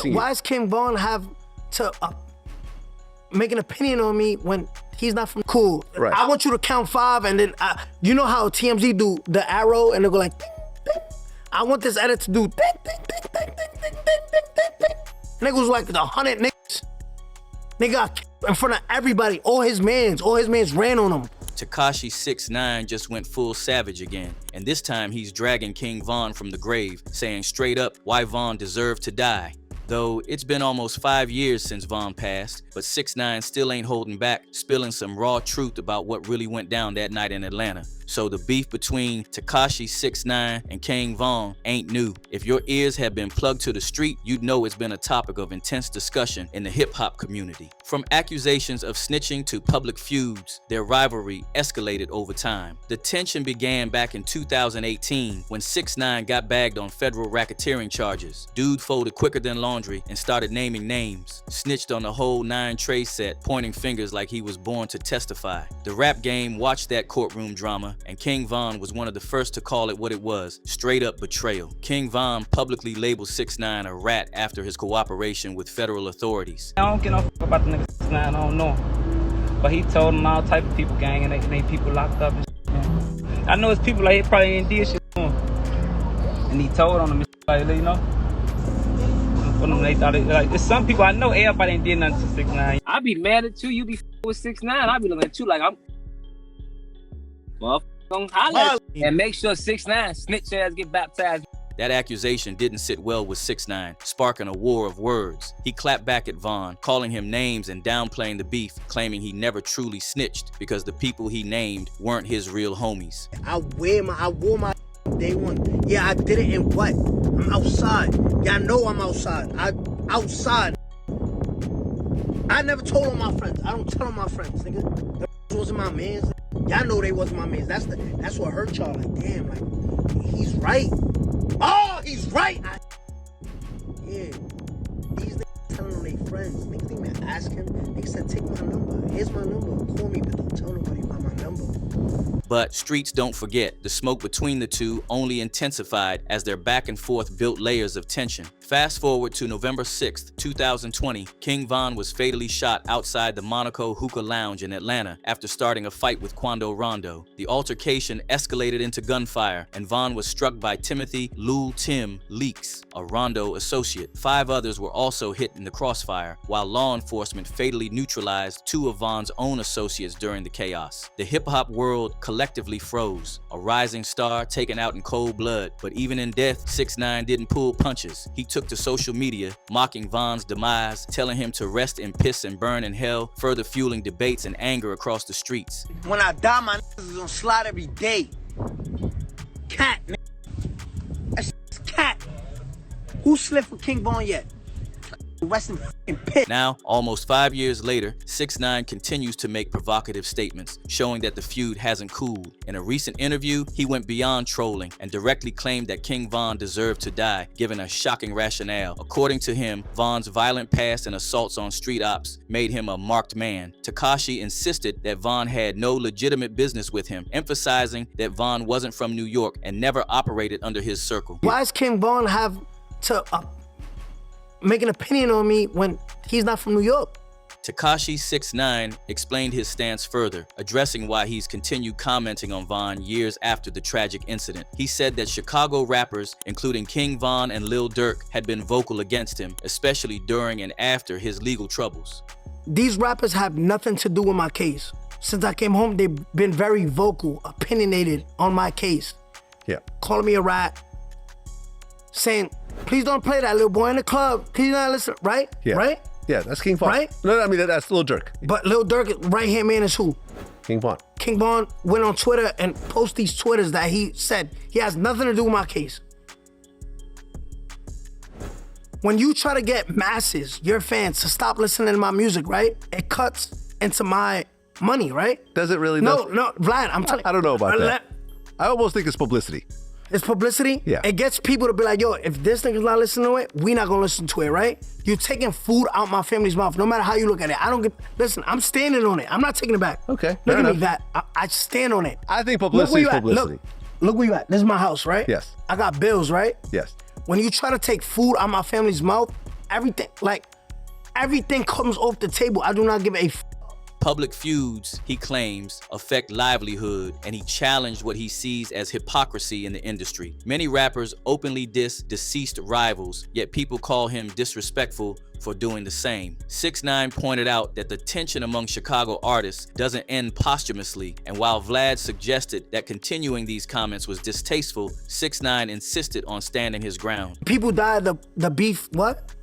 why does King Von have to make an opinion on me when he's not from cool? Right. I want you to count 5 and then, you know how TMZ do the arrow and they go like, ding, ding. I want this edit to do ding, ding, ding, ding, ding, ding, ding, ding, ding. Niggas like 100 niggas. Nigga got in front of everybody, all his mans ran on him. Tekashi 6ix9ine just went full savage again, and this time he's dragging King Von from the grave, saying straight up why Von deserved to die. Though it's been almost 5 years since Von passed, but 6ix9ine still ain't holding back, spilling some raw truth about what really went down that night in Atlanta. So the beef between Tekashi 6ix9ine and King Von ain't new. If your ears have been plugged to the street, you'd know it's been a topic of intense discussion in the hip-hop community. From accusations of snitching to public feuds, their rivalry escalated over time. The tension began back in 2018 when 6ix9ine got bagged on federal racketeering charges. Dude folded quicker than laundry and started naming names. Snitched on the whole 9 tray set, pointing fingers like he was born to testify. The rap game watched that courtroom drama, and King Von was one of the first to call it what it was, straight up betrayal. King Von publicly labeled 6ix9ine a rat after his cooperation with federal authorities. I don't give no fuck about the nigga 6ix9ine, I don't know him. But he told him all type of people gang and they people locked up and shit, man. I know it's people like he probably ain't did shit to him. And he told on them and shit, like, you know. For them, they thought it, like, there's some people I know everybody ain't did nothing to 6ix9ine. I be mad at you, you be with 6ix9ine, I be looking at you like I'm gonna holler at you. And make sure 6ix9ine snitch ass get baptized. That accusation didn't sit well with 6ix9ine, sparking a war of words. He clapped back at Von, calling him names and downplaying the beef, claiming he never truly snitched because the people he named weren't his real homies. I wore my day one. Yeah, I did it in what? I'm outside. Y'all know I'm outside. Outside. I never told on my friends. I don't tell on my friends, nigga. That wasn't my mans. Y'all know they wasn't my mans. That's what hurt y'all. Like, damn, like, he's right. Oh, he's right. Yeah. These niggas telling on their friends. Niggas didn't even ask him. They said, take my number. Here's my number. Call me, but don't tell nobody about my number. But streets don't forget, the smoke between the two only intensified as their back and forth built layers of tension. Fast forward to November 6th, 2020, King Von was fatally shot outside the Monaco Hookah Lounge in Atlanta after starting a fight with Quando Rondo. The altercation escalated into gunfire, and Von was struck by Timothy Lul Tim Leaks, a Rondo associate. 5 others were also hit in the crossfire, while law enforcement fatally neutralized 2 of Von's own associates during the chaos. The hip-hop world collectively froze, a rising star taken out in cold blood. But even in death, 6ix9ine didn't pull punches. He took to social media, mocking Von's demise, telling him to rest in piss and burn in hell, further fueling debates and anger across the streets. When I die, my niggas is gonna slide every day. Cat, nigga. That's cat. Who slipped with King Von yet? Rest in fucking pit. Now, almost 5 years later, 6ix9ine continues to make provocative statements, showing that the feud hasn't cooled. In a recent interview, he went beyond trolling and directly claimed that King Von deserved to die, giving a shocking rationale. According to him, Von's violent past and assaults on street ops made him a marked man. Tekashi insisted that Von had no legitimate business with him, emphasizing that Von wasn't from New York and never operated under his circle. Why does King Von have to make an opinion on me when he's not from New York? Tekashi 6ix9ine explained his stance further, addressing why he's continued commenting on Von years after the tragic incident. He said that Chicago rappers, including King Von and Lil Durk, had been vocal against him, especially during and after his legal troubles. These rappers have nothing to do with my case. Since I came home, they've been very vocal, opinionated on my case. Yeah. Calling me a rat, saying, please don't play that little boy in the club. Please not listen, right? Yeah. Right? Yeah, that's King Von. Right? No, I mean, that's Lil Durk. But Lil Durk, right-hand man is who? King Von. King Von went on Twitter and posted these Twitters that he said he has nothing to do with my case. When you try to get masses, your fans, to stop listening to my music, right? It cuts into my money, right? Does it really? No, Vlad, I'm telling you. I don't know about that. I almost think it's publicity. It's publicity? Yeah. It gets people to be like, yo, if this nigga's not listening to it, we not gonna listen to it, right? You're taking food out my family's mouth, no matter how you look at it. I don't get, listen, I'm standing on it. I'm not taking it back. Okay, Look at fair me, that. I stand on it. I think publicity is publicity. Look where you at. This is my house, right? Yes. I got bills, right? Yes. When you try to take food out my family's mouth, everything comes off the table. I do not give a f. Public feuds, he claims, affect livelihood, and he challenged what he sees as hypocrisy in the industry. Many rappers openly diss deceased rivals, yet people call him disrespectful for doing the same. 6ix9ine pointed out that the tension among Chicago artists doesn't end posthumously, and while Vlad suggested that continuing these comments was distasteful, 6ix9ine insisted on standing his ground. People die, the beef, what?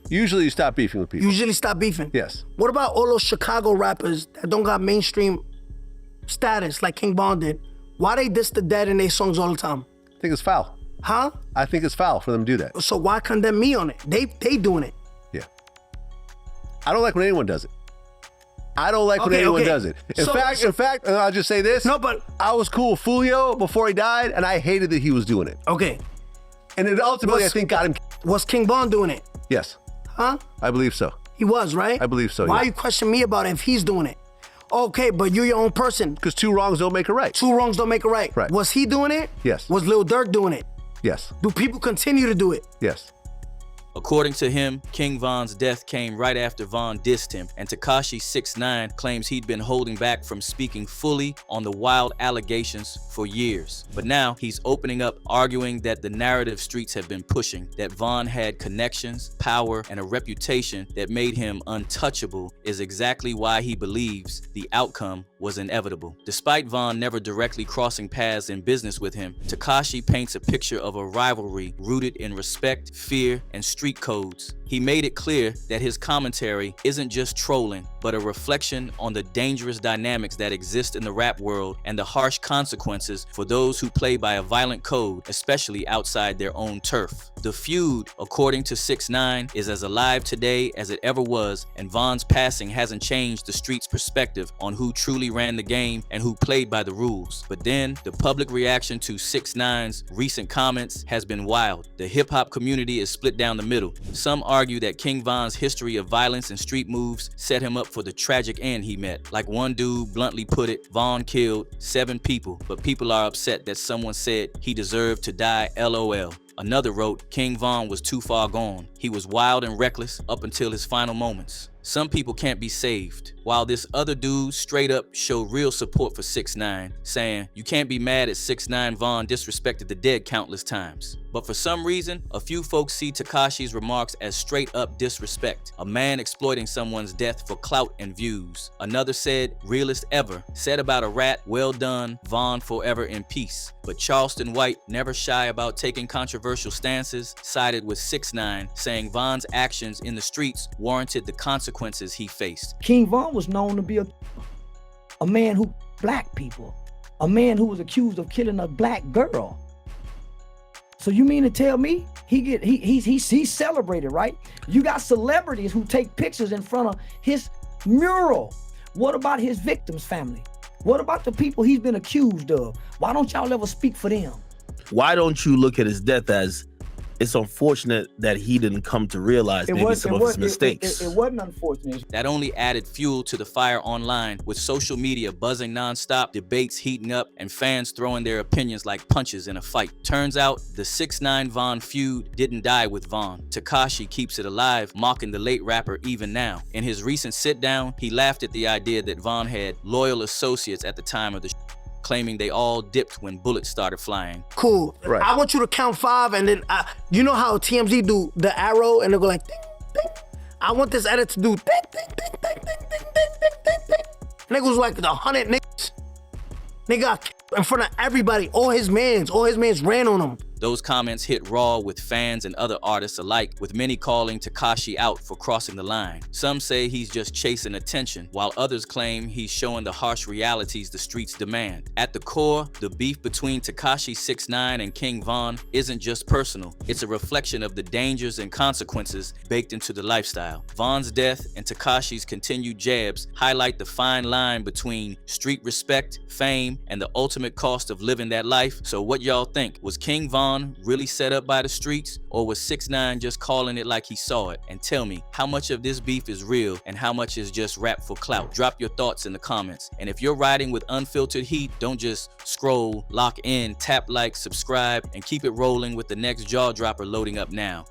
Usually you stop beefing with people. Usually stop beefing? Yes. What about all those Chicago rappers that don't got mainstream status like King Von did? Why they diss the dead in their songs all the time? I think it's foul. Huh? I think it's foul for them to do that. So why condemn me on it? They doing it. Yeah. I don't like when anyone does it. I don't like when anyone does it. In fact, I'll just say this. No, but I was cool with Fulio before he died, and I hated that he was doing it. Okay. And it ultimately, I think, got him. Was King Von doing it? Yes. Huh? I believe so. He was, right? I believe so, Why yeah. you question me about it if he's doing it? Okay, but you're your own person. Because two wrongs don't make a right. Two wrongs don't make a right. Right. Was he doing it? Yes. Was Lil Durk doing it? Yes. Do people continue to do it? Yes. According to him, King Von's death came right after Von dissed him, and Tekashi 6ix9ine claims he'd been holding back from speaking fully on the wild allegations for years. But now he's opening up, arguing that the narrative streets have been pushing, that Von had connections, power, and a reputation that made him untouchable is exactly why he believes the outcome was inevitable. Despite Von never directly crossing paths in business with him, Tekashi paints a picture of a rivalry rooted in respect, fear, and street codes. He made it clear that his commentary isn't just trolling, but a reflection on the dangerous dynamics that exist in the rap world and the harsh consequences for those who play by a violent code, especially outside their own turf. The feud, according to 6ix9ine, is as alive today as it ever was, and Von's passing hasn't changed the street's perspective on who truly ran the game and who played by the rules. But then, the public reaction to 6ix9ine's recent comments has been wild. The hip-hop community is split down the middle. Some argue that King Von's history of violence and street moves set him up for the tragic end he met. Like one dude bluntly put it, Von killed 7 people, but people are upset that someone said he deserved to die, LOL. Another wrote, King Von was too far gone. He was wild and reckless up until his final moments. Some people can't be saved. While this other dude straight up showed real support for 6ix9ine, saying, you can't be mad at 6ix9ine Von disrespected the dead countless times. But for some reason, a few folks see Tekashi's remarks as straight up disrespect, a man exploiting someone's death for clout and views. Another said, realest ever, said about a rat, well done, Von forever in peace. But Charleston White, never shy about taking controversial stances, sided with 6ix9ine, saying Von's actions in the streets warranted the consequences he faced. King Von was known to be a man who black people, a man who was accused of killing a black girl. So you mean to tell me he's celebrated, right? You got celebrities who take pictures in front of his mural. What about his victims' family? What about the people he's been accused of? Why don't y'all ever speak for them? Why don't you look at his death as it's unfortunate that he didn't come to realize maybe some of his mistakes? It wasn't unfortunate. That only added fuel to the fire online, with social media buzzing nonstop, debates heating up, and fans throwing their opinions like punches in a fight. Turns out, the 6ix9ine Von feud didn't die with Von. Tekashi keeps it alive, mocking the late rapper even now. In his recent sit-down, he laughed at the idea that Von had loyal associates at the time of the claiming they all dipped when bullets started flying. Cool. Right. I want you to count 5 and then, you know how TMZ do the arrow and they go like, ding, ding. I want this edit to do ding, ding, ding, ding, ding, ding, ding, ding, ding. Niggas like 100 niggas. Nigga got in front of everybody. All his mans ran on him. Those comments hit raw with fans and other artists alike, with many calling Tekashi out for crossing the line. Some say he's just chasing attention, while others claim he's showing the harsh realities the streets demand. At the core, the beef between Tekashi 6ix9ine and King Von isn't just personal. It's a reflection of the dangers and consequences baked into the lifestyle. Von's death and Tekashi's continued jabs highlight the fine line between street respect, fame, and the ultimate cost of living that life. So what y'all think? Was King Von really set up by the streets, or was 6ix9ine just calling it like he saw it? And tell me, how much of this beef is real and how much is just rap for clout? Drop your thoughts in the comments. And if you're riding with unfiltered heat, don't just scroll, lock in, tap like, subscribe, and keep it rolling with the next jaw dropper loading up now.